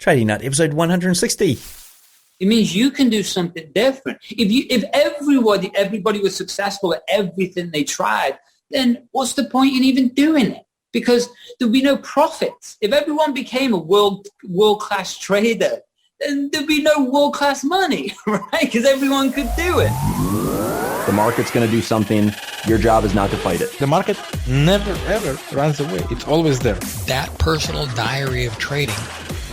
Trading Nut, episode 160. It means you can do something different. If everybody was successful at everything they tried, then what's the point in even doing it? Because there'd be no profits. If everyone became a world-class trader, then there'd be no world-class money, right? Because everyone could do it. The market's going to do something. Your job is not to fight it. The market never, ever runs away. It's always there. That personal diary of trading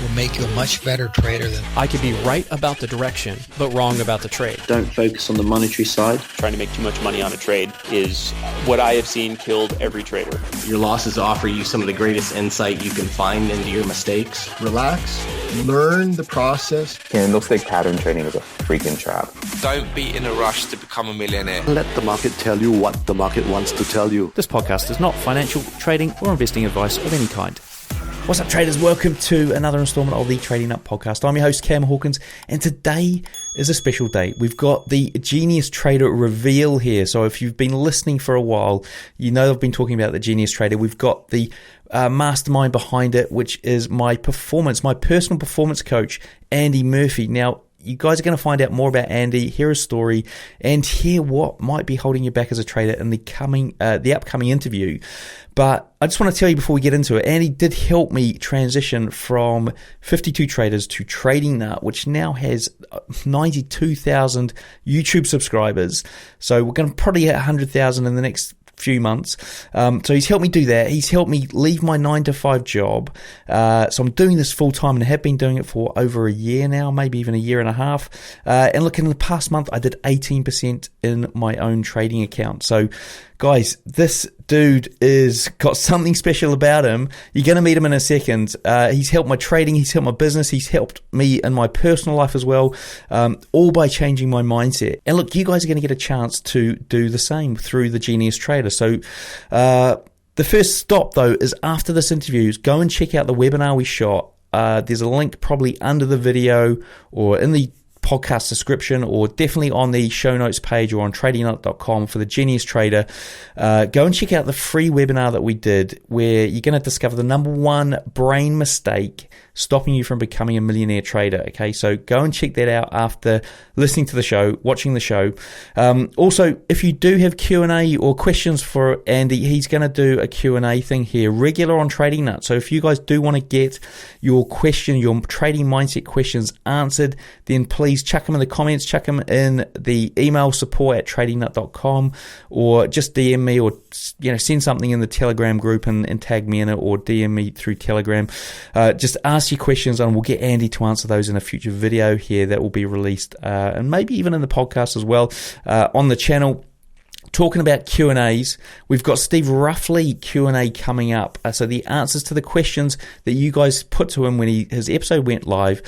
will make you a much better trader than... I could be right about the direction, but wrong about the trade. Don't focus on the monetary side. Trying to make too much money on a trade is what I have seen killed every trader. Your losses offer you some of the greatest insight you can find into your mistakes. Relax, learn the process. Candlestick pattern trading is a freaking trap. Don't be in a rush to become a millionaire. Let the market tell you what the market wants to tell you. This podcast is not financial, trading, or investing advice of any kind. What's up, traders? Welcome to another installment of the Trading Nut podcast. I'm your host, Cam Hawkins, and today is a special day. We've got the Genius Trader reveal here. So if you've been listening for a while, you know I've been talking about the Genius Trader. We've got the mastermind behind it, which is my personal performance coach, Andy Murphy. Now, you guys are going to find out more about Andy, hear his story, and hear what might be holding you back as a trader in the upcoming interview. But I just want to tell you before we get into it, Andy did help me transition from 52 traders to Trading Nut, which now has 92,000 YouTube subscribers. So we're going to probably hit 100,000 in the next few months. So he's helped me do that. He's helped me leave my 9-to-5 job. So I'm doing this full time and have been doing it for over a year now, maybe even a year and a half. And look, in the past month, I did 18% in my own trading account. So guys, this dude is got something special about him. You're going to meet him in a second. He's helped my trading. He's helped my business. He's helped me in my personal life as well, all by changing my mindset. And look, you guys are going to get a chance to do the same through the Genius Trader. So the first stop, though, is after this interview, go and check out the webinar we shot. There's a link probably under the video or in the podcast description, or definitely on the show notes page or on tradingnut.com for the Genius Trader. Go and check out the free webinar that we did, where you're going to discover the number one brain mistake stopping you from becoming a millionaire trader. Okay, so go and check that out after listening to the show, watching the show. Also, if you do have Q&A or questions for Andy, he's going to do a Q&A thing here, regular on Trading Nut. So if you guys do want to get your question, your trading mindset questions answered, then please chuck them in the comments, chuck them in the email support@tradingnut.com, or just DM me, or send something in the Telegram group and tag me in it, or DM me through Telegram. Just ask your questions and we'll get Andy to answer those in a future video here that will be released, and maybe even in the podcast as well, on the channel. Talking about Q&As, we've got Steve Ruffley Q&A coming up. So the answers to the questions that you guys put to him when his episode went live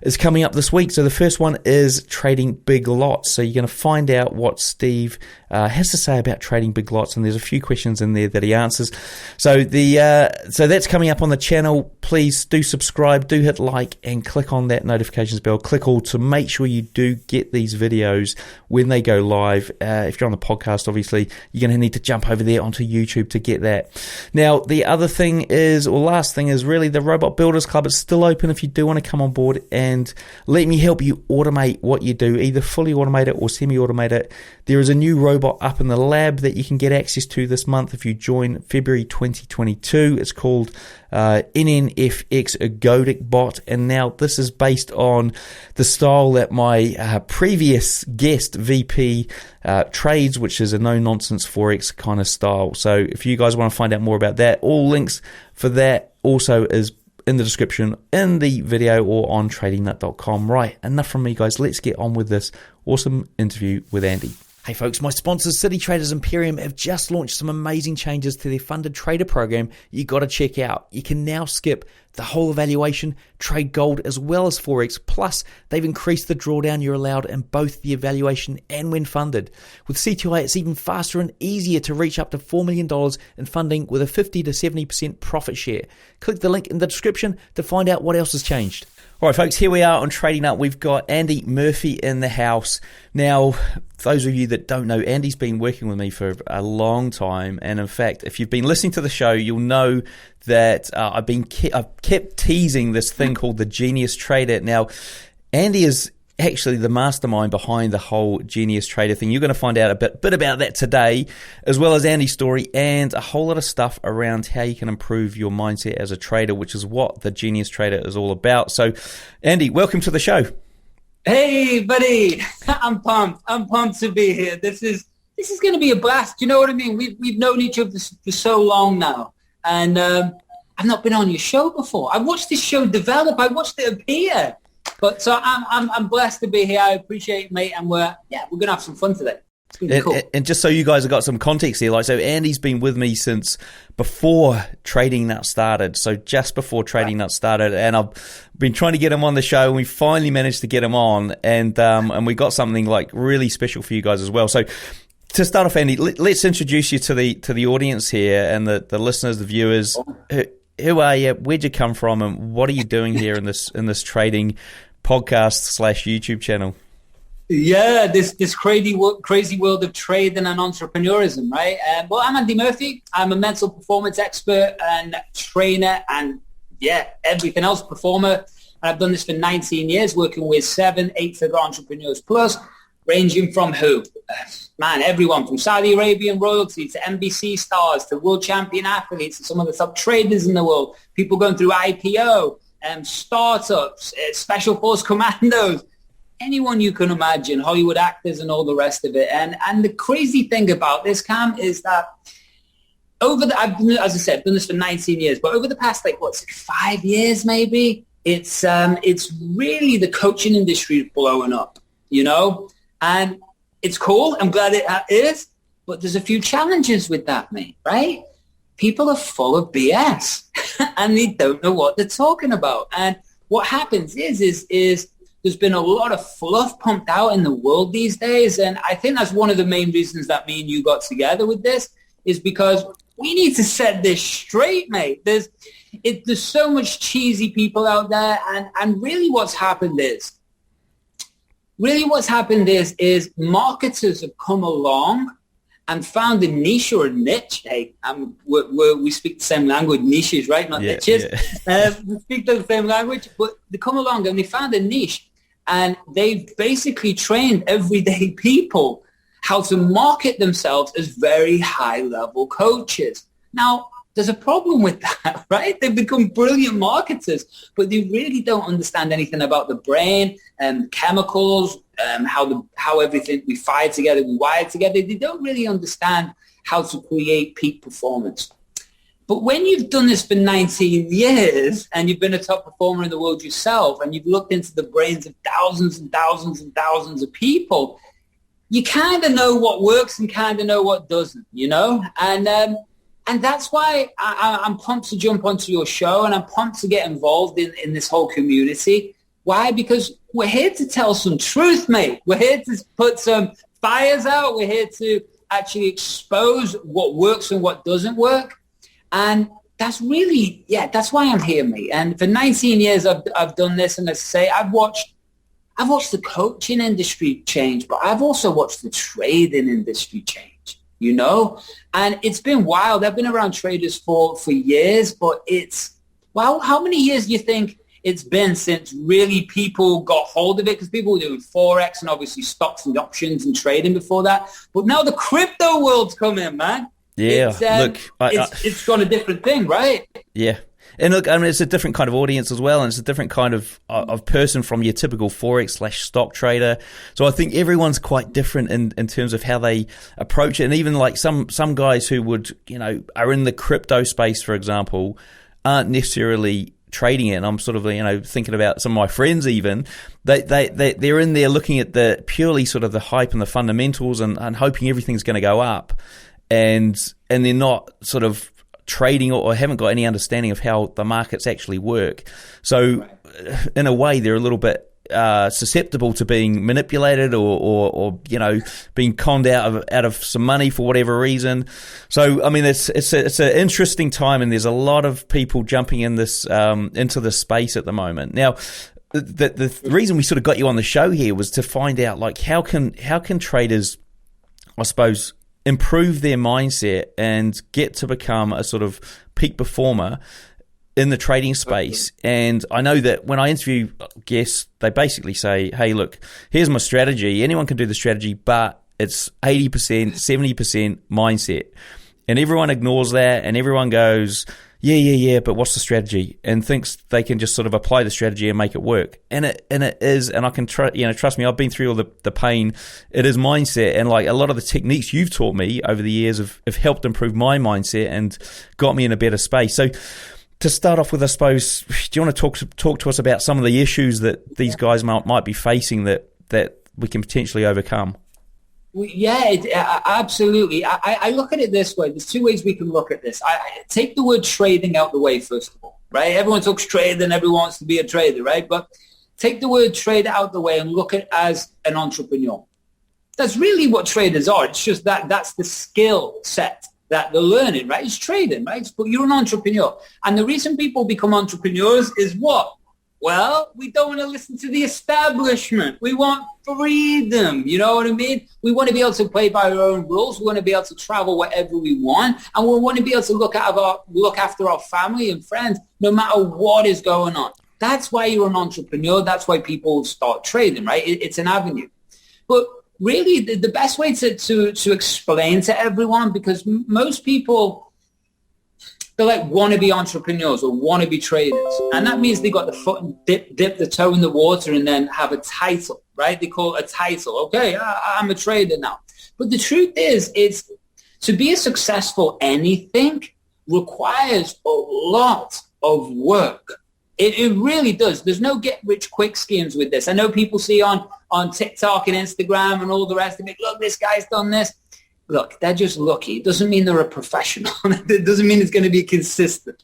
is coming up this week. So the first one is trading big lots. So you're going to find out what Steve has to say about trading big lots, and there's a few questions in there that he answers. So so that's coming up on the channel. Please do subscribe, do hit like, and click on that notifications bell. Click all to make sure you do get these videos when they go live. If you're on the podcast, obviously, you're going to need to jump over there onto YouTube to get that. Now, the other thing is, or last thing is, really the Robot Builders Club is still open if you do want to come on board and let me help you automate what you do, either fully automate it or semi-automate it. There is a new robot up in the lab that you can get access to this month if you join February 2022. It's called NNFX Ergodic Bot, and now this is based on the style that my previous guest, VP Trades, which is a no-nonsense Forex kind of style. So if you guys want to find out more about that, all links for that also is in the description in the video or on tradingnut.com. Right, enough from me, guys. Let's get on with this awesome interview with Andy. Hey folks, my sponsors City Traders Imperium have just launched some amazing changes to their funded trader program you got to check out. You can now skip the whole evaluation, trade gold as well as Forex, plus they've increased the drawdown you're allowed in both the evaluation and when funded. With CTI, it's even faster and easier to reach up to $4 million in funding with a 50 to 70% profit share. Click the link in the description to find out what else has changed. All right, folks, here we are on Trading Up. We've got Andy Murphy in the house. Now, those of you that don't know, Andy's been working with me for a long time. And in fact, if you've been listening to the show, you'll know that I've kept teasing this thing called the Genius Trader. Now, Andy is actually the mastermind behind the whole Genius Trader thing. You're going to find out a bit about that today, as well as Andy's story and a whole lot of stuff around how you can improve your mindset as a trader, which is what the Genius Trader is all about. So, Andy, welcome to the show. Hey, buddy. I'm pumped. I'm pumped to be here. This is going to be a blast. You know what I mean? We've known each other for so long now, and I've not been on your show before. I've watched this show develop. I watched it appear. But so I'm blessed to be here. I appreciate it, mate, and we're gonna have some fun today. It's gonna be cool. And just so you guys have got some context here, so Andy's been with me since before Trading Nut started. So just before Trading Nut started, and I've been trying to get him on the show, and we finally managed to get him on, and we got something like really special for you guys as well. So to start off, Andy, let's introduce you to the audience here and the listeners, the viewers. Who are you? Where'd you come from? And what are you doing here in this trading podcast / YouTube channel? Yeah, this crazy world of trading and entrepreneurism, right? Well, I'm Andy Murphy. I'm a mental performance expert and trainer and, everything else, performer. And I've done this for 19 years, working with 7, 8-figure entrepreneurs plus, ranging from who? Everyone from Saudi Arabian royalty to NBC stars to world champion athletes and some of the top traders in the world, people going through IPO, startups, special force commandos, anyone you can imagine, Hollywood actors and all the rest of it. And the crazy thing about this, Cam, is that I've done this for 19 years, but over the past 5 years maybe, it's really the coaching industry blowing up, and it's cool. I'm glad it is, but there's a few challenges with that, mate, right? People are full of BS and they don't know what they're talking about. And what happens is there's been a lot of fluff pumped out in the world these days. And I think that's one of the main reasons that me and you got together with this, is because we need to set this straight, mate. There's so much cheesy people out there. And really what's happened is marketers have come along and found a niche or a niche. Hey, we speak the same language, niches, right? Not niches. Yeah. We speak the same language, but they come along and they found a niche, and they've basically trained everyday people how to market themselves as very high-level coaches. Now, there's a problem with that, right? They've become brilliant marketers, but they really don't understand anything about the brain and chemicals, how everything we fire together, we wire together. They don't really understand how to create peak performance. But when you've done this for 19 years and you've been a top performer in the world yourself, and you've looked into the brains of thousands and thousands and thousands of people, you kind of know what works and kind of know what doesn't, And that's why I'm pumped to jump onto your show, and I'm pumped to get involved in this whole community. Why? Because we're here to tell some truth, mate. We're here to put some fires out. We're here to actually expose what works and what doesn't work. And that's really, that's why I'm here, mate. And for 19 years, I've done this. And as I say, I've watched the coaching industry change, but I've also watched the trading industry change. And it's been wild. I've been around traders for years, but how many years do you think it's been since really people got hold of it? Because people were doing Forex and obviously stocks and options and trading before that. But now the crypto world's come in, man. Yeah, it's got a different thing, right? Yeah. And look, I mean, it's a different kind of audience as well, and it's a different kind of person from your typical Forex / stock trader. So I think everyone's quite different in terms of how they approach it. And even like some guys who would, are in the crypto space, for example, aren't necessarily trading it. And I'm sort of, thinking about some of my friends even, they're in there looking at the purely sort of the hype and the fundamentals and hoping everything's going to go up. And they're not sort of trading or haven't got any understanding of how the markets actually work. So in a way, they're a little bit susceptible to being manipulated or being conned out of some money for whatever reason. So I mean, it's an interesting time, and there's a lot of people jumping in this into this space at the moment. Now, the reason we sort of got you on the show here was to find out, like, how can traders, I suppose, improve their mindset and get to become a sort of peak performer in the trading space. And I know that when I interview guests, they basically say, hey, look, here's my strategy. Anyone can do the strategy, but it's 80%, 70% mindset. And everyone ignores that, and everyone goes, yeah, but what's the strategy? And thinks they can just sort of apply the strategy and make it work. And it is, and I can trust me, I've been through all the pain. It is mindset, and like a lot of the techniques you've taught me over the years have helped improve my mindset and got me in a better space. So to start off with, I suppose, do you want to talk to us about some of the issues that these guys might be facing that we can potentially overcome? Yeah, absolutely. I look at it this way. There's two ways we can look at this. I take the word trading out the way, first of all, right? Everyone talks trading, everyone wants to be a trader, right? But take the word trader out the way and look at it as an entrepreneur. That's really what traders are. It's just that's the skill set that they're learning, right? It's trading, right? But you're an entrepreneur. And the reason people become entrepreneurs is what? Well, we don't want to listen to the establishment. We want freedom. You know what I mean? We want to be able to play by our own rules. We want to be able to travel wherever we want. And we want to be able to look after our family and friends no matter what is going on. That's why you're an entrepreneur. That's why people start trading, right? It's an avenue. But really, the best way to explain to everyone, because most people, they like want to be entrepreneurs or want to be traders. And that means they got the foot and dip the toe in the water and then have a title, right? They call it a title. Okay, I'm a trader now. But the truth is, it's to be a successful anything requires a lot of work. It really does. There's no get-rich-quick schemes with this. I know people see on TikTok and Instagram and all the rest of it, look, this guy's done this. Look, they're just lucky. It doesn't mean they're a professional. It doesn't mean it's going to be consistent.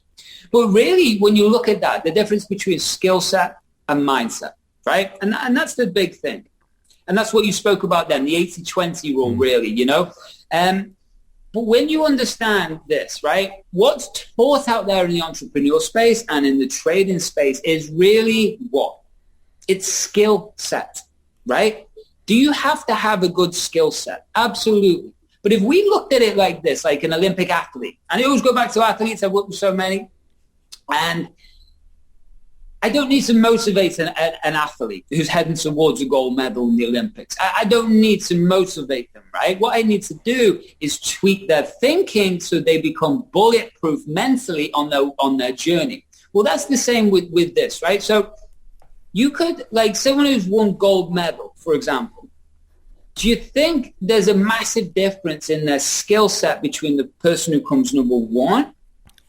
But really, when you look at that, the difference between skill set and mindset, right? And that's the big thing. And that's what you spoke about then, the 80-20 rule, really, you know? But when you understand this, right, what's taught out there in the entrepreneur space and in the trading space is really what? It's skill set, right? Do you have to have a good skill set? Absolutely. But if we looked at it like this, like an Olympic athlete, and I always go back to athletes, I've worked with so many, and I don't need to motivate an athlete who's heading towards a gold medal in the Olympics. I don't need to motivate them, right? What I need to do is tweak their thinking so they become bulletproof mentally on their journey. Well, that's the same with this, right? So you could, like someone who's won gold medal, for example, do you think there's a massive difference in their skill set between the person who comes number 1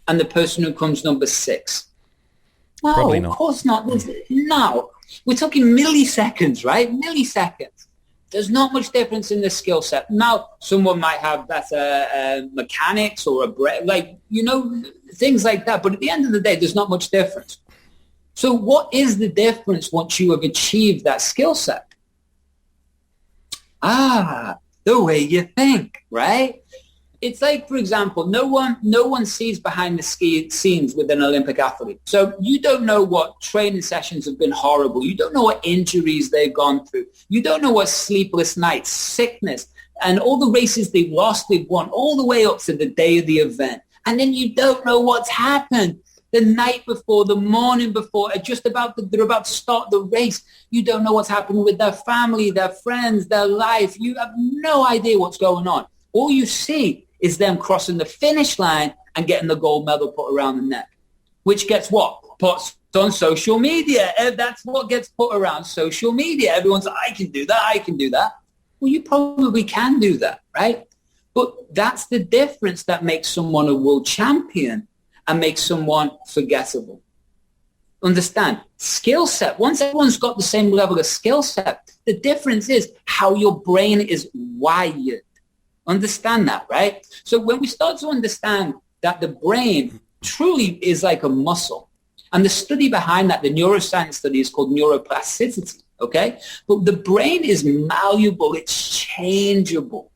and the person who comes number 6? No, Probably not. Of course not. No. We're talking milliseconds, right? Milliseconds. There's not much difference in the skill set. Now, someone might have better mechanics or things like that. But at the end of the day, there's not much difference. So what is the difference once you have achieved that skill set? The way you think, right? It's like, for example, no one sees behind the scenes with an Olympic athlete. So you don't know what training sessions have been horrible. You don't know what injuries they've gone through. You don't know what sleepless nights, sickness, and all the races they've lost, they've won, all the way up to the day of the event. And then you don't know what's happened the night before, the morning before, they're about to start the race. You don't know what's happening with their family, their friends, their life. You have no idea what's going on. All you see is them crossing the finish line and getting the gold medal put around the neck, which gets what? Put on social media. That's what gets put around social media. Everyone's like, I can do that, I can do that. Well, you probably can do that, right? But that's the difference that makes someone a world champion and makes someone forgettable. Understand? Skill set. Once everyone's got the same level of skill set, the difference is how your brain is wired. Understand that, right? So when we start to understand that the brain truly is like a muscle, and the study behind that, the neuroscience study, is called neuroplasticity, okay? But the brain is malleable, it's changeable.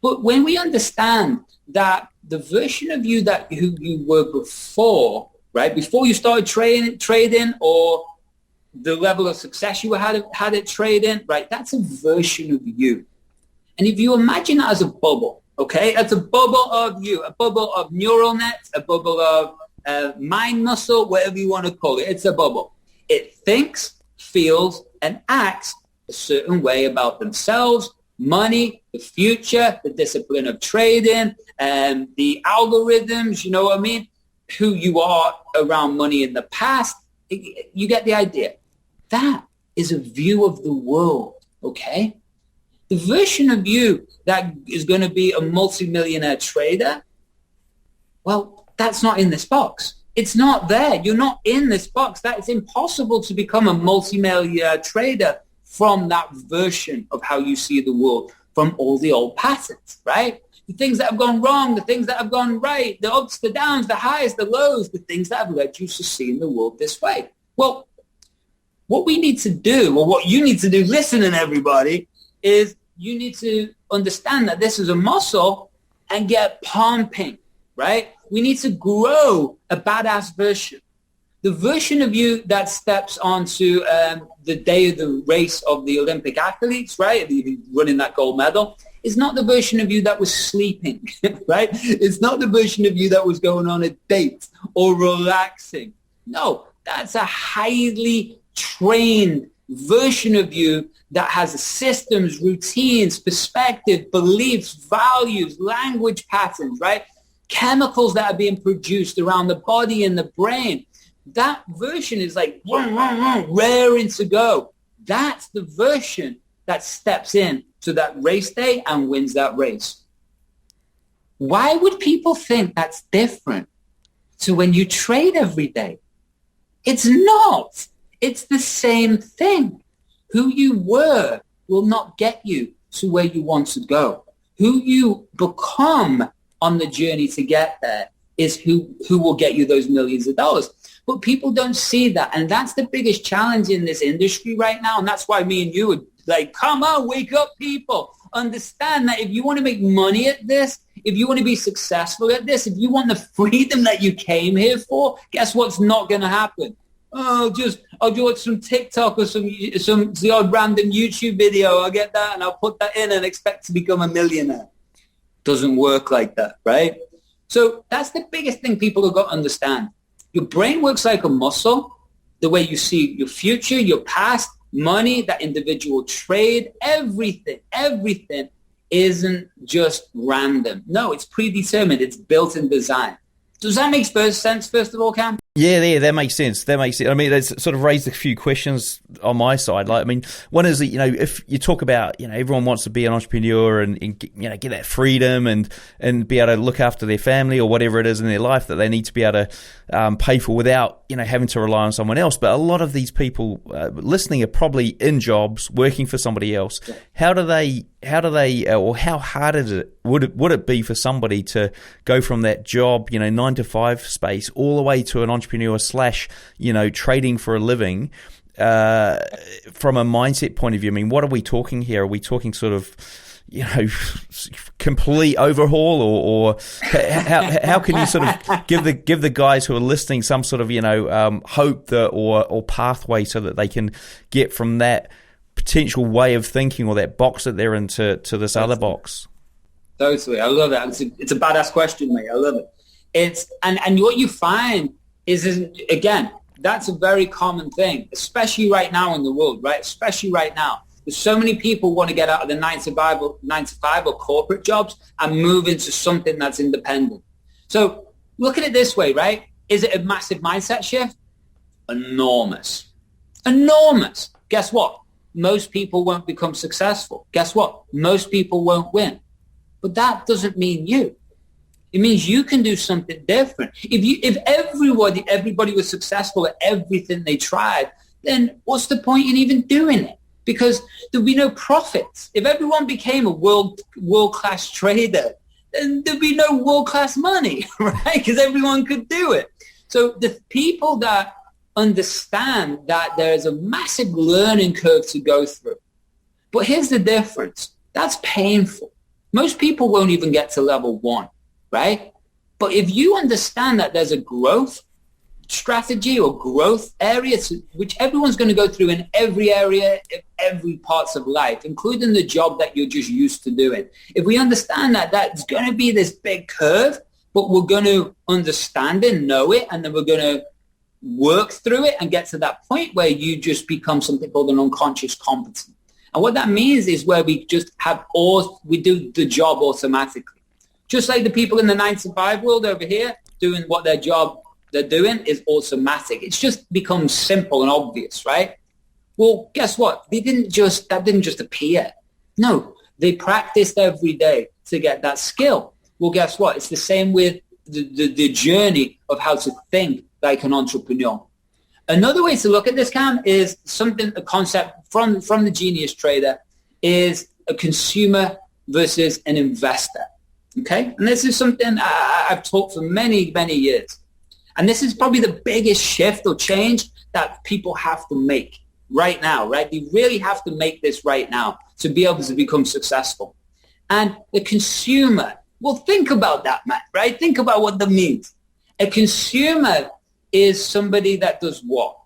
But when we understand that the version of you who you were before, right, before you started trading, or the level of success you had at trading, right? That's a version of you. And if you imagine that as a bubble, okay, it's a bubble of you, a bubble of neural nets, a bubble of mind muscle, whatever you want to call it. It's a bubble. It thinks, feels, and acts a certain way about themselves, money, the future, the discipline of trading, and the algorithms, you know what I mean? Who you are around money in the past. You get the idea. That is a view of the world, okay? The version of you that is going to be a multimillionaire trader, well, that's not in this box. It's not there. You're not in this box. That it's impossible to become a multimillionaire trader from that version of how you see the world, from all the old patterns, right? The things that have gone wrong, the things that have gone right, the ups, the downs, the highs, the lows, the things that have led you to seeing the world this way. Well, what we need to do, or what you need to do, listening everybody, is you need to understand that this is a muscle and get pumping, right? We need to grow a badass version. The version of you that steps onto the day of the race of the Olympic athletes, right, running that gold medal, is not the version of you that was sleeping, right? It's not the version of you that was going on a date or relaxing. No, that's a highly trained version of you that has systems, routines, perspective, beliefs, values, language patterns, right? Chemicals that are being produced around the body and the brain. That version is like raring to go. That's the version that steps in to that race day and wins that race. Why would people think that's different to when you trade every day? It's not. It's the same thing. Who you were will not get you to where you want to go. Who you become on the journey to get there is who will get you those millions of dollars. But people don't see that. And that's the biggest challenge in this industry right now. And that's why me and you are like, come on, wake up, people. Understand that if you want to make money at this, if you want to be successful at this, if you want the freedom that you came here for, guess what's not going to happen? I'll do some TikTok or some the odd random YouTube video. I'll get that and I'll put that in and expect to become a millionaire. Doesn't work like that, right? So that's the biggest thing people have got to understand. Your brain works like a muscle. The way you see your future, your past, money, that individual trade, everything isn't just random. No, it's predetermined. It's built in design. Does that make sense, first of all, Cam? Yeah, that makes sense. I mean, it's sort of raised a few questions on my side. Like, I mean, one is that, you know, if you talk about, you know, everyone wants to be an entrepreneur and you know, get that freedom and be able to look after their family or whatever it is in their life that they need to be able to pay for without, you know, having to rely on someone else. But a lot of these people listening are probably in jobs working for somebody else. Yeah. How hard would it be for somebody to go from that job, you know, 9 to 5 space all the way to an entrepreneur / you know, trading for a living from a mindset point of view? I mean, what are we talking here? Are we talking sort of, you know, complete overhaul, or how can you sort of give the guys who are listening some sort of, you know, hope that or pathway so that they can get from that potential way of thinking or that box that they're in to this other box? Totally. I love that. It's a badass question, mate. I love it. It's and what you find is again, that's a very common thing, especially right now in the world, right? Especially right now. There's so many people want to get out of the 9 to 5 or corporate jobs and move into something that's independent. So look at it this way, right? Is it a massive mindset shift? Enormous. Guess what? Most people won't become successful. Guess what? Most people won't win. But that doesn't mean you. It means you can do something different. If everybody was successful at everything they tried, then what's the point in even doing it? Because there'd be no profits. If everyone became a world-class trader, then there'd be no world-class money, right? Because everyone could do it. So the people that understand that there is a massive learning curve to go through. But here's the difference. That's painful. Most people won't even get to level 1, right? But if you understand that there's a growth, strategy or growth areas, which everyone's going to go through in every area of every parts of life, including the job that you're just used to doing. If we understand that that's going to be this big curve, but we're going to understand it, know it, and then we're going to work through it and get to that point where you just become something called an unconscious competent. And what that means is where we just we do the job automatically. Just like the people in the 9-to-5 world over here doing what their job they're doing is automatic. It's just becomes simple and obvious, right? Well, guess what? That didn't just appear. No, they practiced every day to get that skill. Well, guess what? It's the same with the journey of how to think like an entrepreneur. Another way to look at this, Cam, is a concept from the Genius Trader is a consumer versus an investor. Okay? And this is something I've taught for many, many years. And this is probably the biggest shift or change that people have to make right now, right? They really have to make this right now to be able to become successful. And the consumer, well, think about that, man, right? Think about what that means. A consumer is somebody that does what?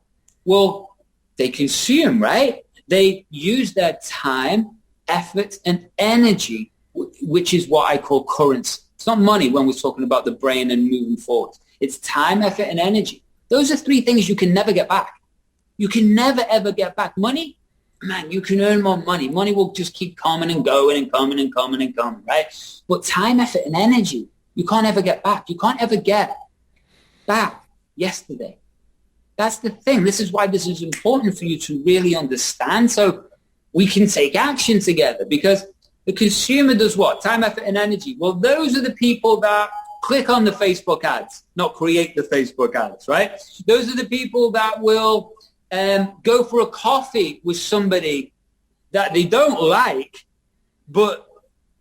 Well, they consume, right? They use their time, effort, and energy, which is what I call currency. It's not money when we're talking about the brain and moving forward. It's time, effort, and energy. Those are three things you can never get back. You can never, ever get back. Money, man, you can earn more money. Money will just keep coming and going and coming and coming and coming, right? But time, effort, and energy, you can't ever get back. You can't ever get back yesterday. That's the thing. This is why this is important for you to really understand so we can take action together, because the consumer does what? Time, effort, and energy. Well, those are the people that click on the Facebook ads, not create the Facebook ads, right? Those are the people that will go for a coffee with somebody that they don't like, but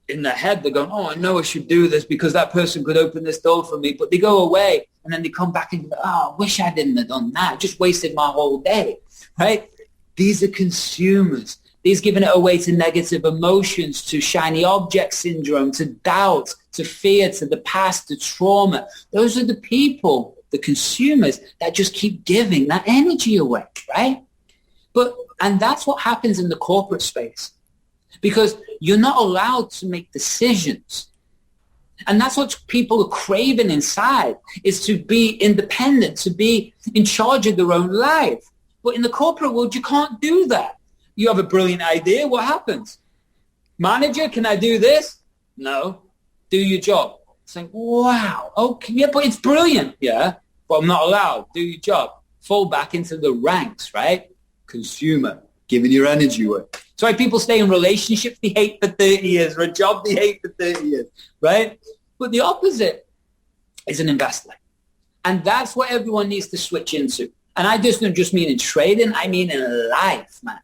in their head they're going, oh, I know I should do this because that person could open this door for me. But they go away and then they come back and go, oh, I wish I didn't have done that. I just wasted my whole day, right? These are consumers. These giving it away to negative emotions, to shiny object syndrome, to doubt, to fear, to the past, to trauma. Those are the people, the consumers, that just keep giving that energy away, right? And that's what happens in the corporate space, because you're not allowed to make decisions. And that's what people are craving inside, is to be independent, to be in charge of their own life. But in the corporate world, you can't do that. You have a brilliant idea. What happens? Manager, can I do this? No. Do your job. It's like, wow. Okay, yeah, but it's brilliant. Yeah, but I'm not allowed. Do your job. Fall back into the ranks, right? Consumer, giving your energy away. That's why people stay in relationships they hate for 30 years or a job they hate for 30 years, right? But the opposite is an investor. And that's what everyone needs to switch into. And I don't just mean in trading. I mean in life, man.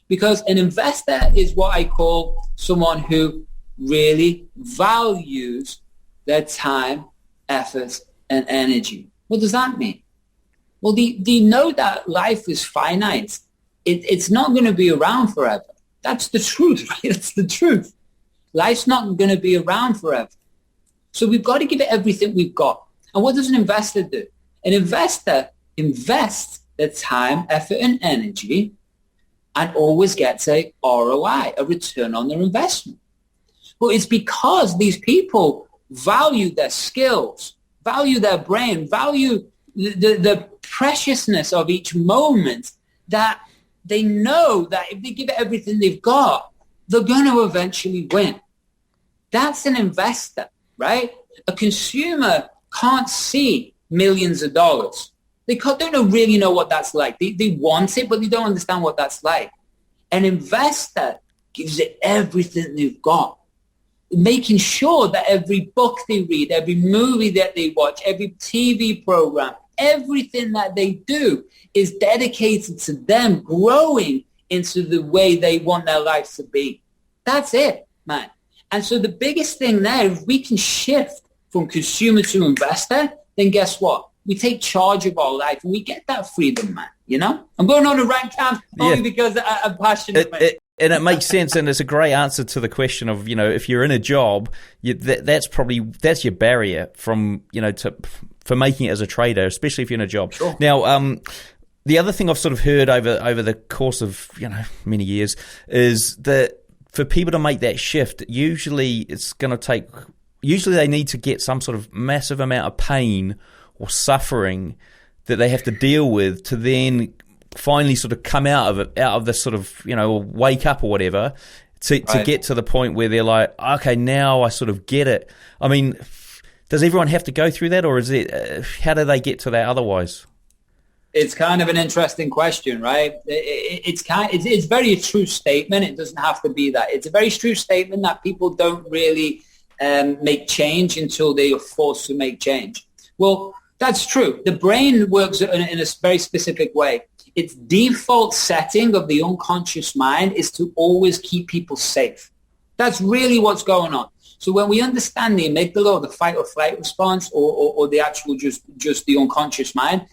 Because an investor is what I call someone who really values their time, effort, and energy. What does that mean? Well, do you know that life is finite? It's not going to be around forever. That's the truth, right? That's the truth. Life's not going to be around forever. So we've got to give it everything we've got. And what does an investor do? An investor invests their time, effort, and energy and always gets a ROI, a return on their investment. But it's because these people value their skills, value their brain, value the preciousness of each moment, that they know that if they give it everything they've got, they're going to eventually win. That's an investor, right? A consumer can't see millions of dollars. They don't really know what that's like. They want it, but they don't understand what that's like. An investor gives it everything they've got, making sure that every book they read, every movie that they watch, every TV program, everything that they do is dedicated to them growing into the way they want their life to be. That's it, man. And so the biggest thing there, if we can shift from consumer to investor, then guess what? We take charge of our life and we get that freedom, man. You know? I'm going on a rant, Cam, only because I'm passionate, man. And it makes sense, and it's a great answer to the question of, if you're in a job, that's your barrier from for making it as a trader, especially if you're in a job. Sure. Now, the other thing I've sort of heard over the course of many years is that for people to make that shift, usually they need to get some sort of massive amount of pain or suffering that they have to deal with to then finally sort of come out of this sort of, wake up or whatever, to get to the point where they're like, okay, now I sort of get it. I mean, does everyone have to go through that, or is it, how do they get to that otherwise? It's kind of an interesting question, right? It's very a true statement. It doesn't have to be that. It's a very true statement that people don't really make change until they are forced to make change. Well, that's true. The brain works in a very specific way. Its default setting of the unconscious mind is to always keep people safe. That's really what's going on. So when we understand the amygdala, or the fight or flight response, or the actual just the unconscious mind,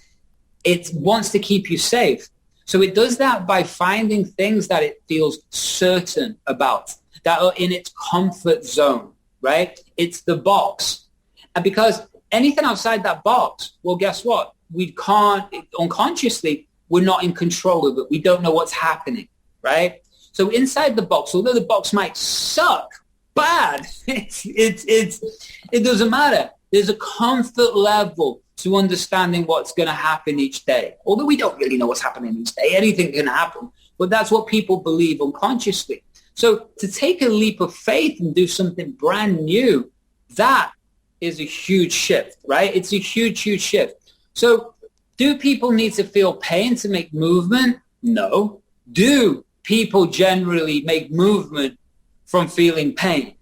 it wants to keep you safe. So it does that by finding things that it feels certain about, that are in its comfort zone, right? It's the box. And because anything outside that box, well, guess what? We can't, unconsciously, we're not in control of it. We don't know what's happening, right? So inside the box, although the box might suck bad, it doesn't matter. There's a comfort level to understanding what's going to happen each day. Although we don't really know what's happening each day, anything can happen. But that's what people believe unconsciously. So to take a leap of faith and do something brand new, that is a huge shift, right? It's a huge, huge shift. So do people need to feel pain to make movement? No. Do people generally make movement from feeling pain?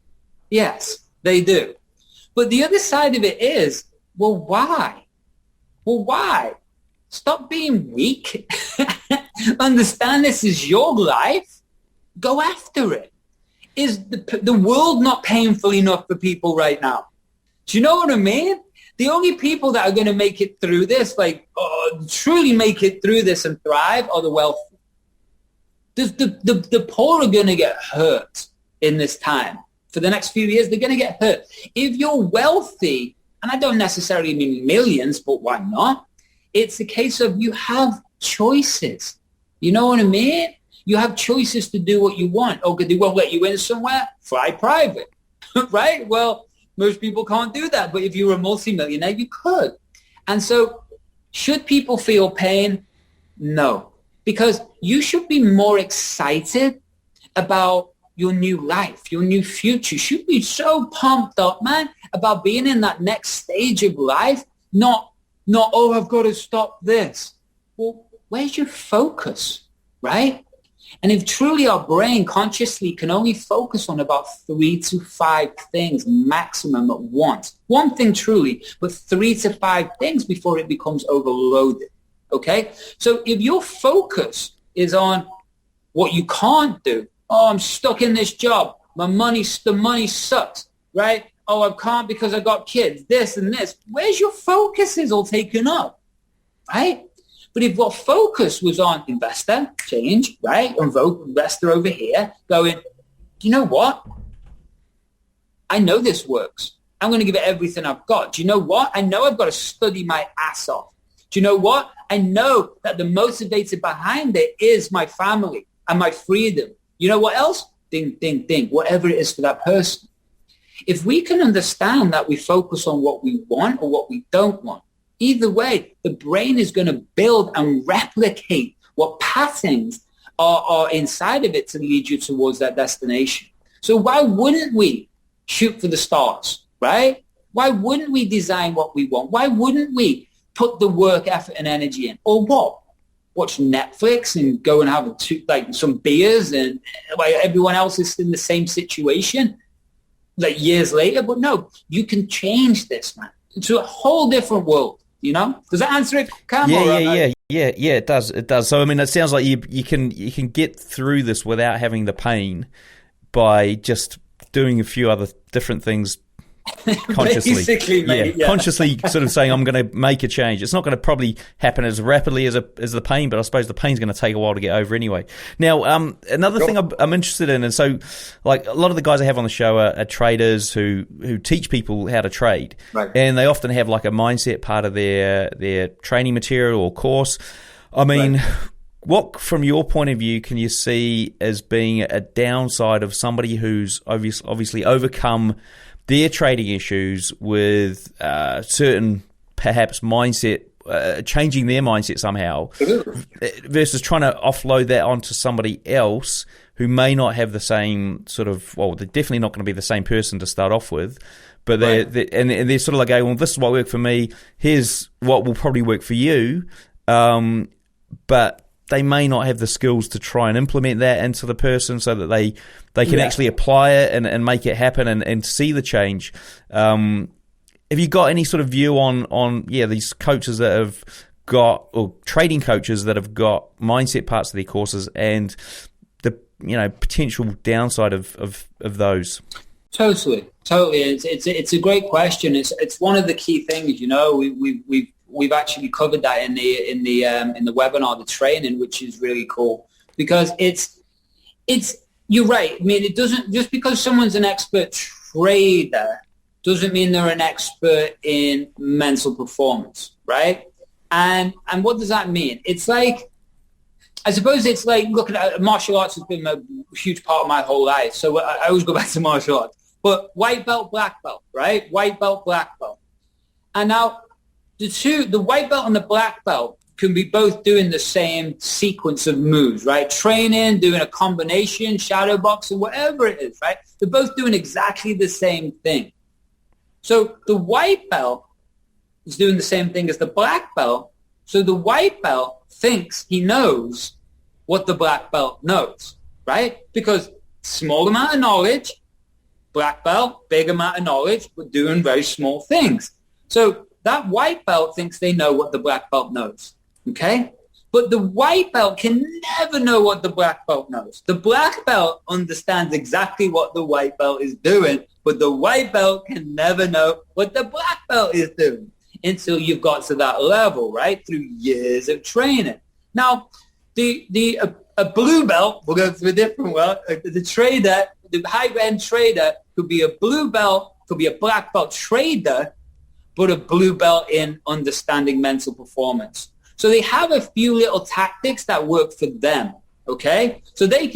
Yes, they do. But the other side of it is, well, why? Well, why? Stop being weak. Understand this is your life. Go after it. Is the world not painful enough for people right now? Do you know what I mean? The only people that are going to make it through this, truly make it through this and thrive, are the wealthy. The poor are going to get hurt in this time. For the next few years, they're going to get hurt. If you're wealthy, and I don't necessarily mean millions, but why not? It's a case of you have choices. You know what I mean? You have choices to do what you want. Okay, they won't let you in somewhere? Fly private, right? Well, most people can't do that. But if you were a multimillionaire, you could. And so should people feel pain? No. Because you should be more excited about your new life, your new future. You should be so pumped up, man, about being in that next stage of life. Not, oh, I've got to stop this. Well, where's your focus, right? And if truly our brain consciously can only focus on about 3 to 5 things maximum at once, one thing truly, but 3 to 5 things before it becomes overloaded, okay? So if your focus is on what you can't do, oh, I'm stuck in this job, the money sucks, right? Oh, I can't because I got kids, this and this. Where's your focus is all taken up, right? But if what focus was on investor, change, right? Investor over here going, do you know what? I know this works. I'm going to give it everything I've got. Do you know what? I know I've got to study my ass off. Do you know what? I know that the motivator behind it is my family and my freedom. You know what else? Ding, ding, ding, whatever it is for that person. If we can understand that we focus on what we want or what we don't want, either way, the brain is going to build and replicate what patterns are inside of it to lead you towards that destination. So why wouldn't we shoot for the stars, right? Why wouldn't we design what we want? Why wouldn't we put the work, effort, and energy in? Or what? Watch Netflix and go and have some beers and everyone else is in the same situation years later. But no, you can change this, man, into a whole different world. You know, does that answer it, Cam? Yeah, it does. It does. So I mean, it sounds like you can get through this without having the pain by just doing a few other different things consciously. Basically, mate, yeah. Consciously sort of saying, I'm going to make a change. It's not going to probably happen as rapidly as the pain, but I suppose the pain's going to take a while to get over anyway. Now, another thing I'm interested in, and so like a lot of the guys I have on the show are traders who teach people how to trade, right. And they often have like a mindset part of their training material or course. I mean, right. What, from your point of view, can you see as being a downside of somebody who's obviously overcome their trading issues with certain, perhaps, mindset, changing their mindset somehow, versus trying to offload that onto somebody else who may not have the same sort of, well, they're definitely not going to be the same person to start off with, but they're sort of like, hey, well, this is what worked for me, here's what will probably work for you, but they may not have the skills to try and implement that into the person so that they can actually apply it and make it happen and see the change. Have you got any sort of view on these coaches that have got, or trading coaches that have got mindset parts of their courses and the potential downside of those? Totally. It's a great question. It's one of the key things. We've actually covered that in the webinar, the training, which is really cool because it's you're right. I mean, it doesn't, just because someone's an expert trader doesn't mean they're an expert in mental performance, right? And what does that mean? It's like, I suppose it's like looking at martial arts has been a huge part of my whole life. So I always go back to martial arts. But white belt, black belt, right? White belt, black belt. And now the white belt and the black belt can be both doing the same sequence of moves, right? Training, doing a combination, shadow boxing, whatever it is, right? They're both doing exactly the same thing. So the white belt is doing the same thing as the black belt. So the white belt thinks he knows what the black belt knows, right? Because small amount of knowledge, black belt, big amount of knowledge, but doing very small things. So that white belt thinks they know what the black belt knows, okay? But the white belt can never know what the black belt knows. The black belt understands exactly what the white belt is doing, but the white belt can never know what the black belt is doing until you've got to that level, right? Through years of training. Now, a blue belt, we'll go through a different one. The trader, the high-end trader could be a blue belt, could be a black belt trader, but a blue belt in understanding mental performance. So they have a few little tactics that work for them, okay? So they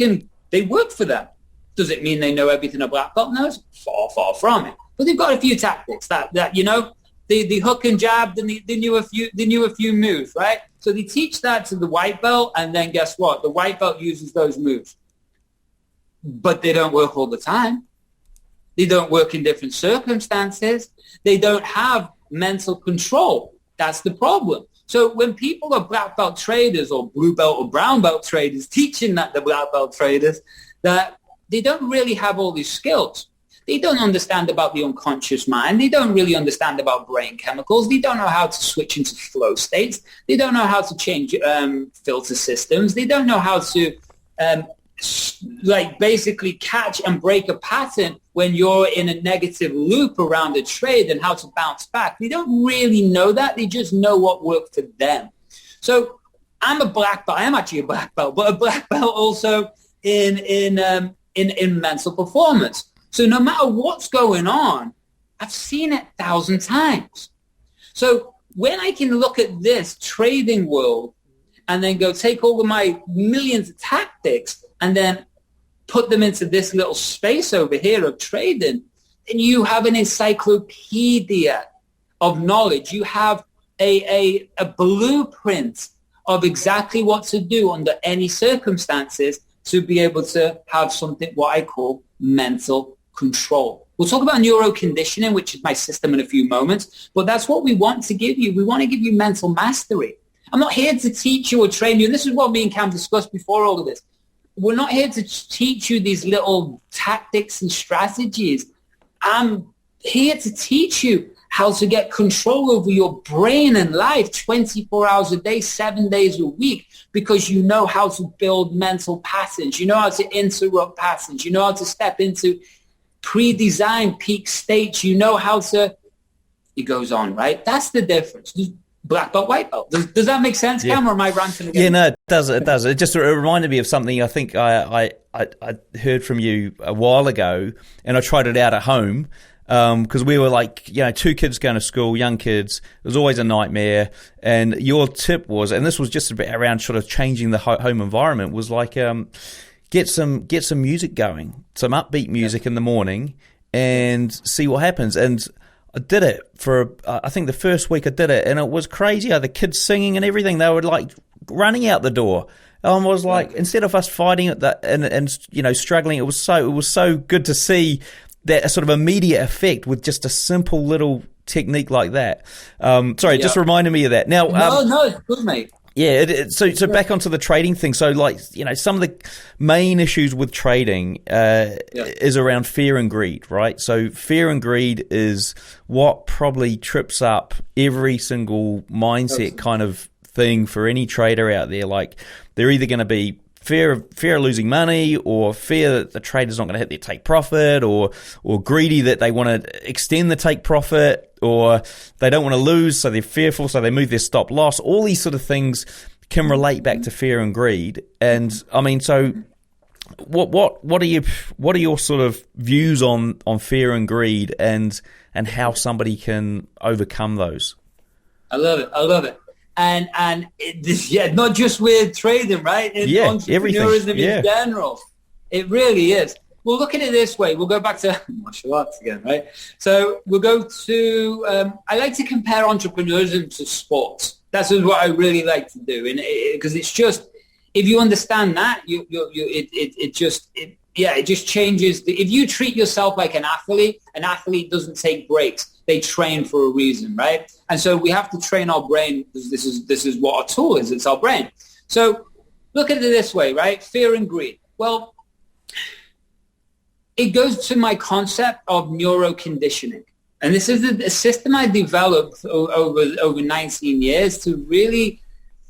work for them. Does it mean they know everything a black belt knows? Far, far from it. But they've got a few tactics that the hook and jab, they knew a few moves, right? So they teach that to the white belt, and then guess what? The white belt uses those moves. But they don't work all the time. They don't work in different circumstances. They don't have mental control. That's the problem. So when people are black belt traders or blue belt or brown belt traders teaching that the black belt traders, that they don't really have all these skills. They don't understand about the unconscious mind. They don't really understand about brain chemicals. They don't know how to switch into flow states. They don't know how to change filter systems. They don't know how to basically catch and break a pattern when you're in a negative loop around a trade and how to bounce back. They don't really know that. They just know what worked for them. So I'm a black belt. I am actually a black belt, but a black belt also in mental performance. So no matter what's going on, I've seen it 1,000 times. So when I can look at this trading world and then go take all of my millions of tactics and then put them into this little space over here of trading, then you have an encyclopedia of knowledge. You have a blueprint of exactly what to do under any circumstances to be able to have something, what I call mental control. We'll talk about neuroconditioning, which is my system, in a few moments, but that's what we want to give you. We want to give you mental mastery. I'm not here to teach you or train you, and this is what me and Cam discussed before all of this. We're not here to teach you these little tactics and strategies. I'm here to teach you how to get control over your brain and life 24 hours a day, 7 days a week, because you know how to build mental patterns. You know how to interrupt patterns. You know how to step into pre-designed peak states. You know how to, it goes on, right? That's the difference. Black belt, white belt. Does that make sense, Cam, or am I ranting again? Yeah, no, it does. It does. It just reminded me of something I think I heard from you a while ago, and I tried it out at home because we were like, 2 kids going to school, young kids. It was always a nightmare. And your tip was, and this was just a bit around sort of changing the home environment, was like get some music going, some upbeat music in the morning, and see what happens. And I did it for, I think the first week I did it, and it was crazy. The kids singing and everything, they were like running out the door. I was like, instead of us fighting at that and struggling, it was so good to see that sort of immediate effect with just a simple little technique like that. Sorry, just reminded me of that. Now, no, it's good, mate. Yeah, so back onto the trading thing. So, some of the main issues with trading is around fear and greed, right? So fear and greed is what probably trips up every single mindset kind of thing for any trader out there. Like, they're either going to be fear of losing money, or fear that the trader's not going to hit their take profit, or greedy that they want to extend the take profit, or they don't want to lose, so they're fearful, so they move their stop loss. All these sort of things can relate back to fear and greed. And I mean, so what are your sort of views on fear and greed, and how somebody can overcome those? I love it. And not just with trading, right? Entrepreneurism in general. It really is. We'll look at it this way. We'll go back to martial arts again, right? So we'll go to, I like to compare entrepreneurism to sports. That's what I really like to do. And because it's just, if you understand that, it just changes. If you treat yourself like an athlete doesn't take breaks. They train for a reason, right? And so we have to train our brain, because this is what our tool is. It's our brain. So look at it this way, right? Fear and greed. Well, it goes to my concept of neuroconditioning. And this is a system I developed over 19 years to really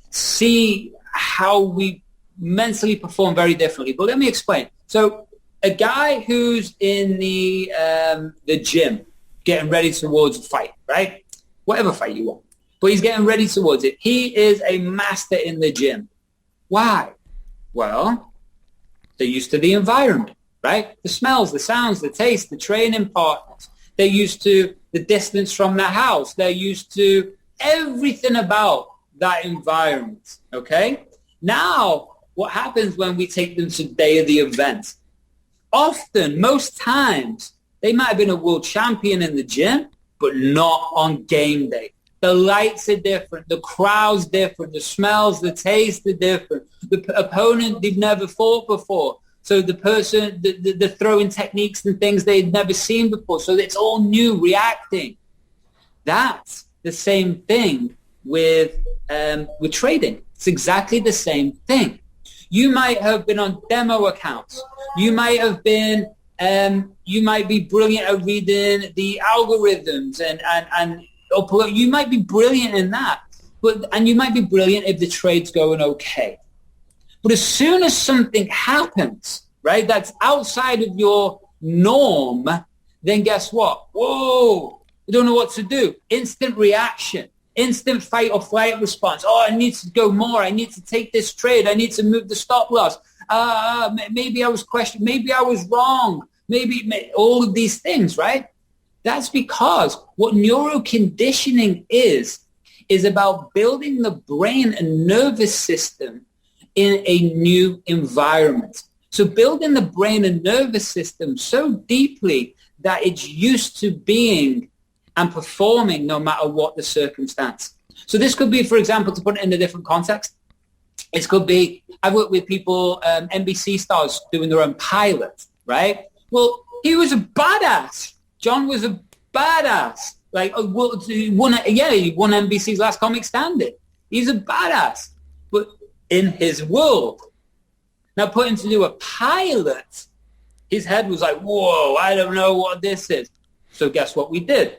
see how we mentally perform very differently. But let me explain. So a guy who's in the gym, getting ready towards a fight, right? Whatever fight you want. But he's getting ready towards it. He is a master in the gym. Why? Well, they're used to the environment, right? The smells, the sounds, the taste, the training partners. They're used to the distance from their house. They're used to everything about that environment, okay? Now, what happens when we take them to the day of the event? Often, most times, they might have been a world champion in the gym, but not on game day. The lights are different. The crowd's different. The smells, the taste are different. The opponent they've never fought before. So the person, the throwing techniques and things they'd never seen before. So it's all new, reacting. That's the same thing with trading. It's exactly the same thing. You might have been on demo accounts. You might have been... you might be brilliant at reading the algorithms and you might be brilliant in that, and you might be brilliant if the trade's going okay. But as soon as something happens, right, that's outside of your norm, then guess what? Whoa, you don't know what to do. Instant reaction, instant fight or flight response. Oh, I need to go more. I need to take this trade. I need to move the stop loss. Maybe I was questioned. Maybe I was wrong. Maybe all of these things, right? That's because what neuroconditioning is about building the brain and nervous system in a new environment. So building the brain and nervous system so deeply that it's used to being and performing no matter what the circumstance. So this could be, for example, to put it in a different context, it could be, I've worked with people, NBC stars doing their own pilot, right? Well, he was a badass. John was a badass. Like, he won NBC's Last Comic Standing. He's a badass. But in his world, now put him to do a pilot, his head was like, whoa, I don't know what this is. So guess what we did?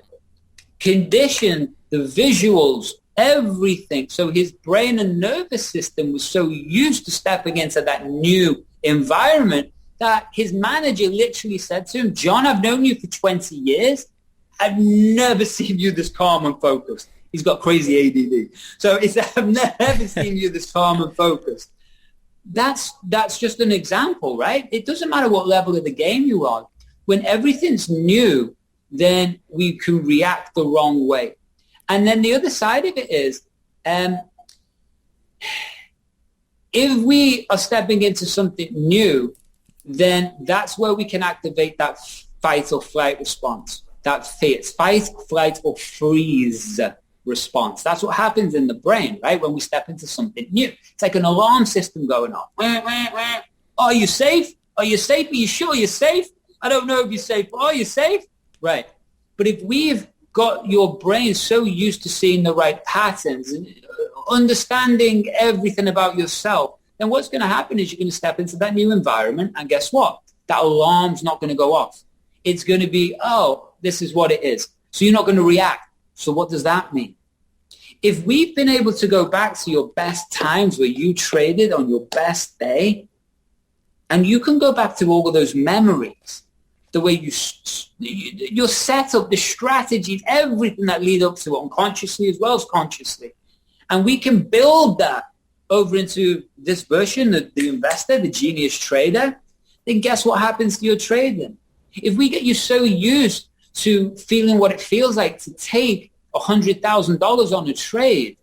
Condition the visuals, everything. So his brain and nervous system was so used to stepping into that new environment that his manager literally said to him, John, I've known you for 20 years. I've never seen you this calm and focused. He's got crazy ADD. So he said, I've never seen you this calm and focused. That's just an example, right? It doesn't matter what level of the game you are. When everything's new, then we can react the wrong way. And then the other side of it is, if we are stepping into something new, then that's where we can activate that fight or flight response, that fight, flight, or freeze response. That's what happens in the brain, right? When we step into something new. It's like an alarm system going off. Are you safe? Are you safe? Are you sure you're safe? I don't know if you're safe. Are you safe? Right. But if we've got your brain so used to seeing the right patterns and understanding everything about yourself, then what's going to happen is you're going to step into that new environment, and guess what? That alarm's not going to go off. It's going to be, oh, this is what it is. So you're not going to react. So what does that mean? If we've been able to go back to your best times where you traded on your best day, and you can go back to all of those memories, the way your setup, the strategies, everything that lead up to it, unconsciously as well as consciously. And we can build that over into this version, the investor, the genius trader, then guess what happens to your trading? If we get you so used to feeling what it feels like to take $100,000 on a trade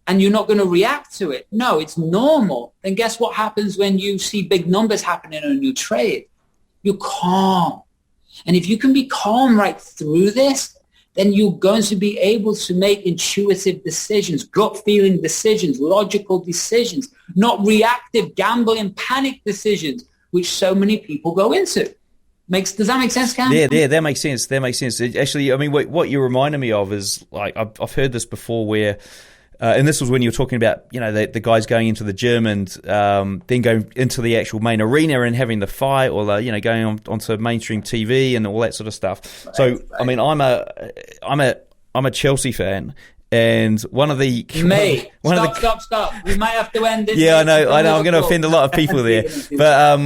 and you're not going to react to it, no, it's normal, then guess what happens when you see big numbers happening on your trade? You're calm. And if you can be calm right through this, then you're going to be able to make intuitive decisions, gut feeling decisions, logical decisions, not reactive, gambling, panic decisions, which so many people go into. Does that make sense, Cam? Yeah, that makes sense. That makes sense. Actually, I mean, what you reminded me of is, like, I've heard this before where, and this was when you were talking about, you know, the guys going into the gym and then going into the actual main arena and having the fight, or the, you know, going onto mainstream TV and all that sort of stuff. Right, so, right. I mean, I'm a Chelsea fan. And one of the stop. We might have to end this. Yeah, I know. I'm going to offend a lot of people there, but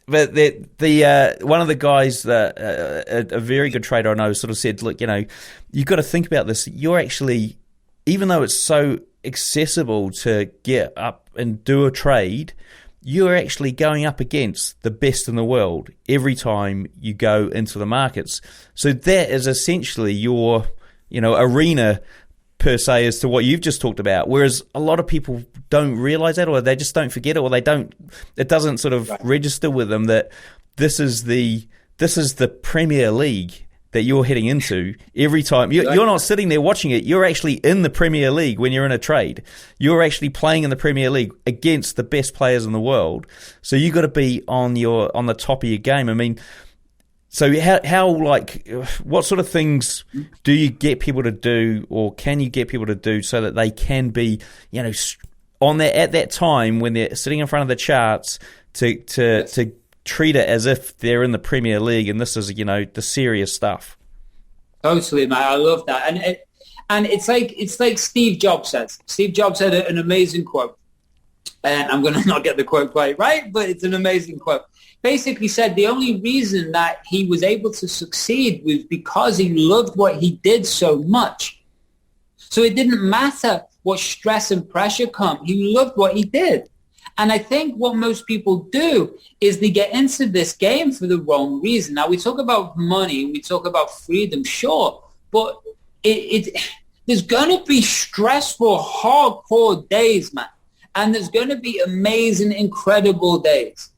the one of the guys, a very good trader I know, sort of said, look, you know, you've got to think about this. You're actually, even though it's so accessible to get up and do a trade, you're actually going up against the best in the world every time you go into the markets. So that is essentially your, you know, arena per se as to what you've just talked about, whereas a lot of people don't realize that, or they just don't forget it, or it doesn't sort of register with them that this is the Premier League that you're heading into every time. You're not sitting there watching it. You're actually in the Premier League when you're in a trade. You're actually playing in the Premier League against the best players in the world. So you've got to be on the top of your game. I mean, so how like, what sort of things do you get people to do, or can you get people to do so that they can be, you know, on that at that time when they're sitting in front of the charts to treat it as if they're in the Premier League and this is, you know, the serious stuff? Totally, man. I love that. And it's like Steve Jobs says. Steve Jobs had an amazing quote, and I'm going to not get the quote quite right, but it's an amazing quote. Basically said the only reason that he was able to succeed was because he loved what he did so much. So it didn't matter what stress and pressure come. He loved what he did. And I think what most people do is they get into this game for the wrong reason. Now, we talk about money, we talk about freedom, sure, but there's going to be stressful, hardcore days, man. And there's going to be amazing, incredible days.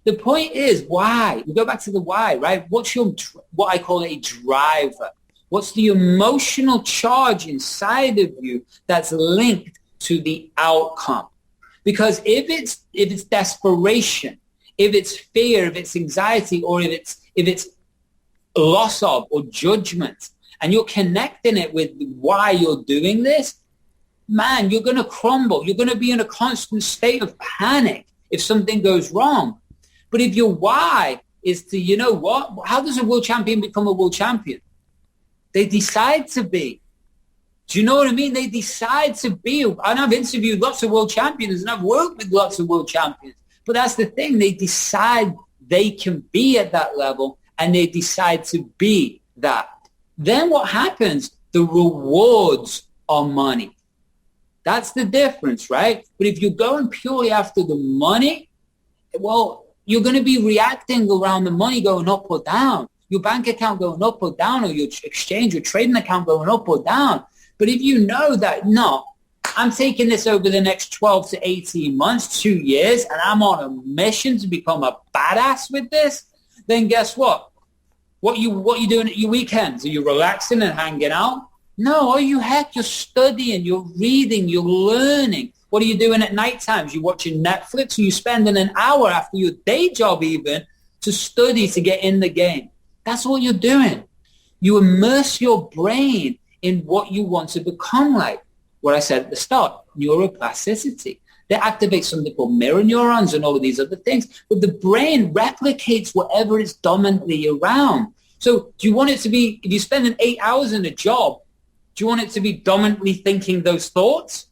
The point is, why? We go back to the why, right? What's what I call a driver? What's the emotional charge inside of you that's linked to the outcome? Because if it's desperation, if it's fear, if it's anxiety, or if it's loss of or judgment, and you're connecting it with why you're doing this, man, you're going to crumble. You're going to be in a constant state of panic if something goes wrong. But if your why is to, you know what, how does a world champion become a world champion? They decide to be. Do you know what I mean? They decide to be. And I've interviewed lots of world champions and I've worked with lots of world champions. But that's the thing. They decide they can be at that level and they decide to be that. Then what happens? The rewards are money. That's the difference, right? But if you're going purely after the money, well, you're going to be reacting around the money going up or down, your bank account going up or down, or your exchange or trading account going up or down. But if you know that, no, I'm taking this over the next 12 to 18 months, 2 years, and I'm on a mission to become a badass with this, then guess what? What you doing at your weekends? Are you relaxing and hanging out? No, are you heck? You're studying, you're reading, you're learning. What are you doing at night times? You watching Netflix? Or you spending an hour after your day job even to study to get in the game? That's what you're doing. You immerse your brain in what you want to become like. What I said at the start, neuroplasticity. They activate something called mirror neurons and all of these other things. But the brain replicates whatever it's dominantly around. So do you want it to be, if you're spending 8 hours in a job, do you want it to be dominantly thinking those thoughts?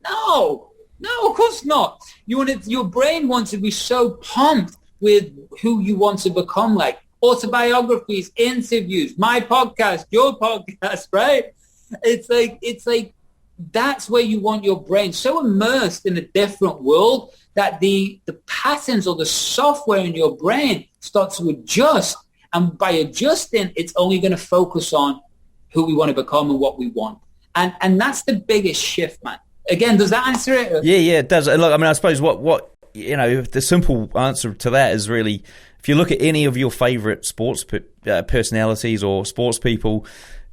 No, of course not. Your brain wants to be so pumped with who you want to become like. Autobiographies, interviews, my podcast, your podcast, right? It's like that's where you want your brain so immersed in a different world that the patterns or the software in your brain start to adjust. And by adjusting, it's only going to focus on who we want to become and what we want. And that's the biggest shift, man. Again, does that answer it? Yeah, it does. Look, I mean, I suppose what the simple answer to that is really, if you look at any of your favorite sports personalities or sports people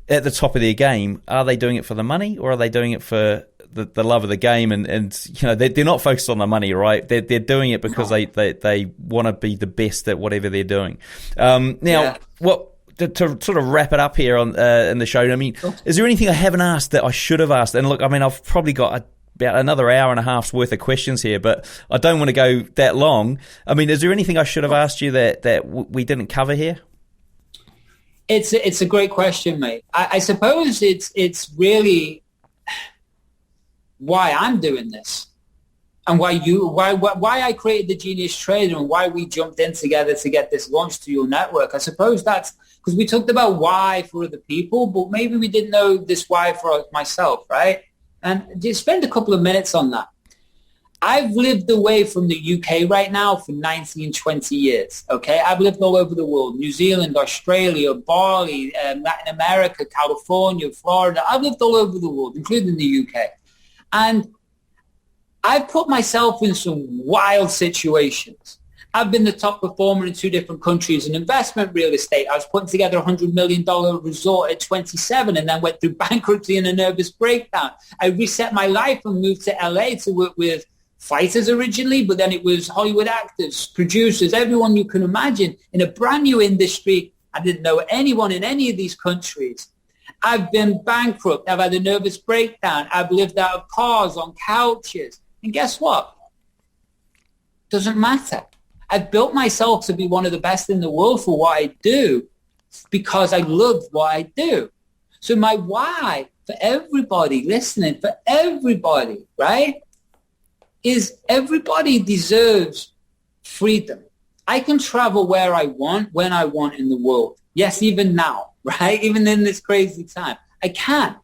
at the top of their game, are they doing it for the money or are they doing it for the love of the game? And they're not focused on the money, right? They're doing it because they want to be the best at whatever they're doing. To sort of wrap it up here on in the show, I mean, is there anything I haven't asked that I should have asked? And look, I mean, I've probably got about another hour and a half's worth of questions here, but I don't want to go that long. I mean, is there anything I should have asked you that we didn't cover here? It's a great question, mate. I suppose it's really why I'm doing this and why I created the Genius Trader and why we jumped in together to get this launched to your network. I suppose that's because we talked about why for other people, but maybe we didn't know this why for myself, right? And just spend a couple of minutes on that. I've lived away from the UK right now for 19, 20 years, okay? I've lived all over the world, New Zealand, Australia, Bali, Latin America, California, Florida. I've lived all over the world, including the UK. And I've put myself in some wild situations. I've been the top performer in 2 different countries in investment real estate. I was putting together a $100 million resort at 27 and then went through bankruptcy and a nervous breakdown. I reset my life and moved to LA to work with fighters originally, but then it was Hollywood actors, producers, everyone you can imagine in a brand new industry. I didn't know anyone in any of these countries. I've been bankrupt. I've had a nervous breakdown. I've lived out of cars, on couches. And guess what? Doesn't matter. I've built myself to be one of the best in the world for what I do because I love what I do. So my why for everybody listening, for everybody, right, is everybody deserves freedom. I can travel where I want, when I want in the world. Yes, even now, right? Even in this crazy time, I can.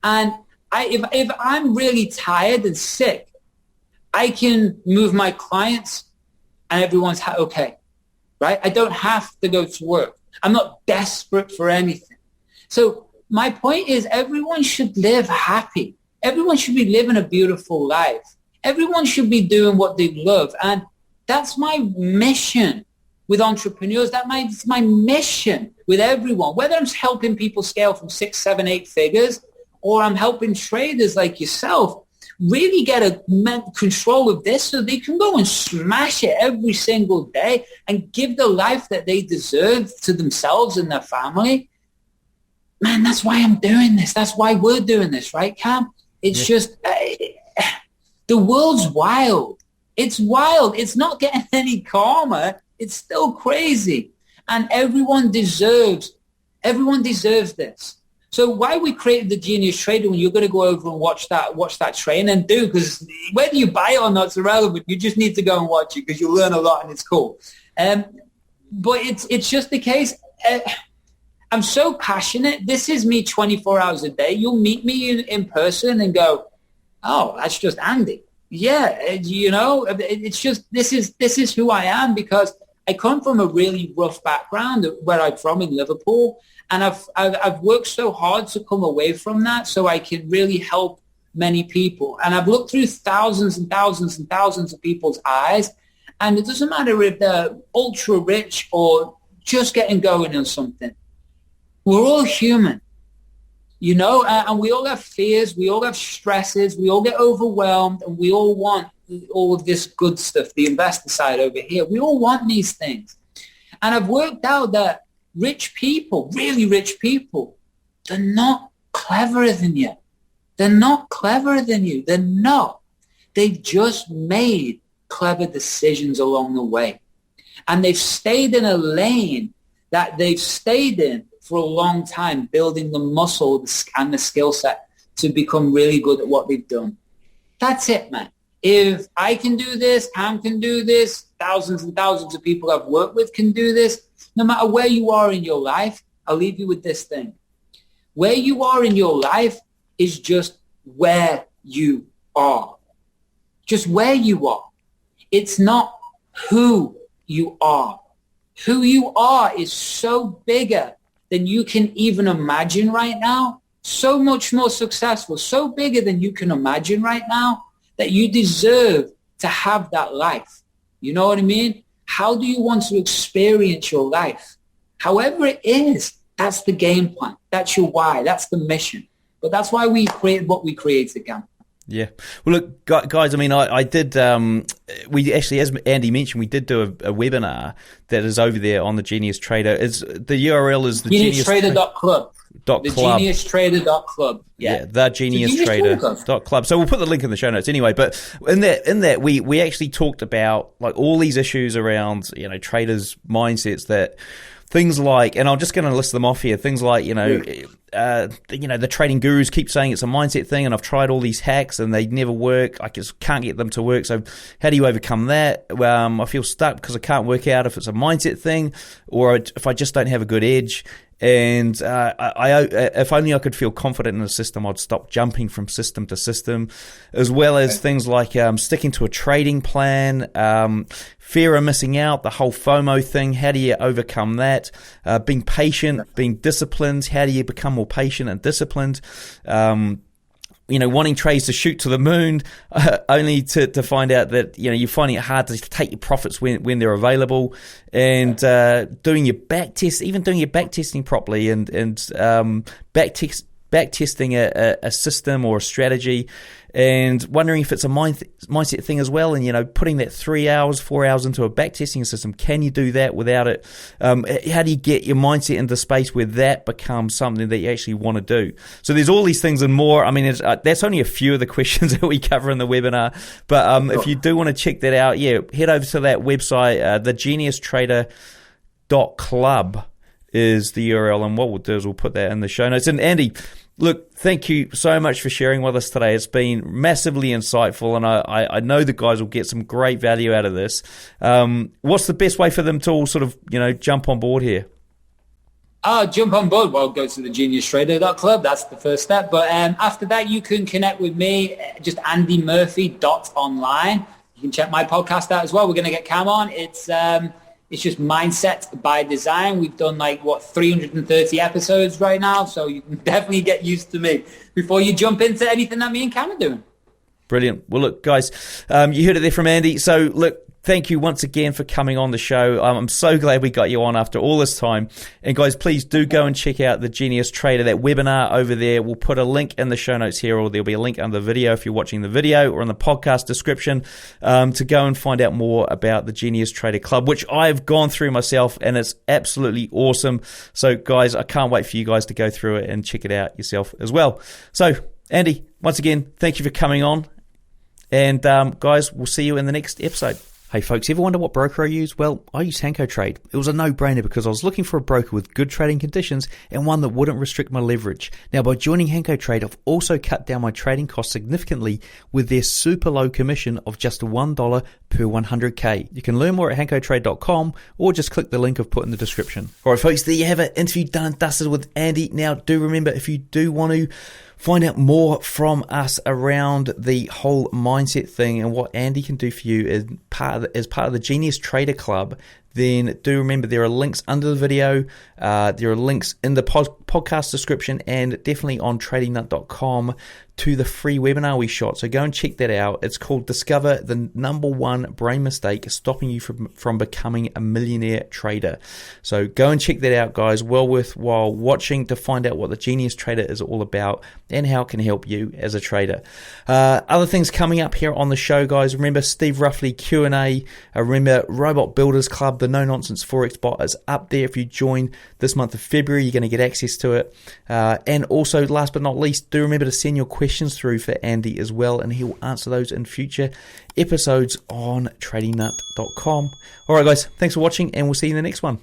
And if I'm really tired and sick, I can move my clients and everyone's okay, right? I don't have to go to work. I'm not desperate for anything. So my point is everyone should live happy. Everyone should be living a beautiful life. Everyone should be doing what they love. And that's my mission with entrepreneurs. That's my mission with everyone, whether I'm helping people scale from 6, 7, 8 figures, or I'm helping traders like yourself really get a control of this so they can go and smash it every single day and give the life that they deserve to themselves and their family. Man, that's why I'm doing this. That's why we're doing this, right, Cam? It's just, the world's wild. It's wild. It's not getting any calmer. It's still crazy. And everyone deserves this. So why we created the Genius Trader when you're going to go over and watch that train and do, because whether you buy it or not is irrelevant. You just need to go and watch it because you'll learn a lot and it's cool. But it's just the case. I'm so passionate. This is me 24 hours a day. You'll meet me in person and go, oh, that's just Andy. Yeah, it's just this is who I am, because I come from a really rough background where I'm from in Liverpool, and I've worked so hard to come away from that so I can really help many people. And I've looked through thousands and thousands and thousands of people's eyes, and it doesn't matter if they're ultra rich or just getting going on something. We're all human, and we all have fears, we all have stresses, we all get overwhelmed, and we all want all of this good stuff, the investor side over here. We all want these things. And I've worked out that rich people, really rich people, they're not cleverer than you. They're not cleverer than you. They're not. They just made clever decisions along the way. And they've stayed in a lane that they've stayed in for a long time, building the muscle and the skill set to become really good at what they've done. That's it, man. If I can do this, Cam can do this, thousands and thousands of people I've worked with can do this. No matter where you are in your life, I'll leave you with this thing. Where you are in your life is just where you are. Just where you are. It's not who you are. Who you are is so bigger than you can even imagine right now. So much more successful, so bigger than you can imagine right now, that you deserve to have that life. You know what I mean? How do you want to experience your life? However it is, that's the game plan. That's your why. That's the mission. But that's why we created what we created, Cam. Yeah. Well, look, guys, I mean, I did, we actually, as Andy mentioned, we did do a webinar that is over there on the Genius Trader. The URL is the GeniusTrader.club. GeniusTrader.club. Yeah, the GeniusTrader.club. So we'll put the link in the show notes anyway. But in that we actually talked about like all these issues around, traders' mindsets, that things like, and I'm just going to list them off here, things like, the trading gurus keep saying it's a mindset thing, and I've tried all these hacks and they never work. I just can't get them to work. So how do you overcome that? I feel stuck because I can't work out if it's a mindset thing or if I just don't have a good edge. And if only I could feel confident in the system, I'd stop jumping from system to system, as well as things like sticking to a trading plan, fear of missing out, the whole FOMO thing. How do you overcome that? Being patient, being disciplined. How do you become more patient and disciplined? Wanting trades to shoot to the moon, only to find out that, you're finding it hard to take your profits when they're available, and doing your back test, even doing your back testing properly, and back testing a system or a strategy, and wondering if it's a mindset thing as well, and putting that 4 hours into a back testing system. Can you do that without it? How do you get your mindset into space where that becomes something that you actually want to do? So there's all these things and more. I mean, that's only a few of the questions that we cover in the webinar, but if you do want to check that out, head over to that website. The GeniusTrader.club is the URL, and what we'll do is we'll put that in the show notes. And Andy, look, thank you so much for sharing with us today. It's been massively insightful, and I know the guys will get some great value out of this. What's the best way for them to all sort of, jump on board here? Jump on board. Well, go to the GeniusTrader.club. That's the first step. But after that, you can connect with me, just andymurphy.online. You can check my podcast out as well. We're going to get Cam on. It's just Mindset by Design. We've done 330 episodes right now, so you can definitely get used to me before you jump into anything that me and Cam are doing. Brilliant. Well, look, guys, you heard it there from Andy. So, look, thank you once again for coming on the show. I'm so glad we got you on after all this time. And guys, please do go and check out the Genius Trader, that webinar over there. We'll put a link in the show notes here, or there'll be a link under the video if you're watching the video, or in the podcast description, to go and find out more about the Genius Trader Club, which I've gone through myself, and it's absolutely awesome. So guys, I can't wait for you guys to go through it and check it out yourself as well. So Andy, once again, thank you for coming on. And guys, we'll see you in the next episode. Hey folks, ever wonder what broker I use? Well, I use Hanko Trade. It was a no-brainer because I was looking for a broker with good trading conditions and one that wouldn't restrict my leverage. Now, by joining Hanko Trade, I've also cut down my trading costs significantly with their super low commission of just $1 per 100k. You can learn more at hankotrade.com or just click the link I've put in the description. All right, folks, there you have it. Interview done and dusted with Andy. Now, do remember, if you do want to find out more from us around the whole mindset thing and what Andy can do for you as part of the Genius Trader Club, then do remember there are links under the video. There are links in the podcast description and definitely on tradingnut.com to the free webinar we shot. So go and check that out. It's called Discover the #1 Brain Mistake Stopping You from Becoming a Millionaire Trader. So go and check that out, guys. Well worthwhile watching to find out what the Genius Trader is all about and how it can help you as a trader. Other things coming up here on the show, guys. Remember Steve Ruffley Q&A. Remember Robot Builders Club, the No Nonsense Forex bot is up there. If you join this month of February, you're going to get access to it. And also, last but not least, do remember to send your questions through for Andy as well, and he will answer those in future episodes on tradingnut.com. All right, guys, thanks for watching, and we'll see you in the next one.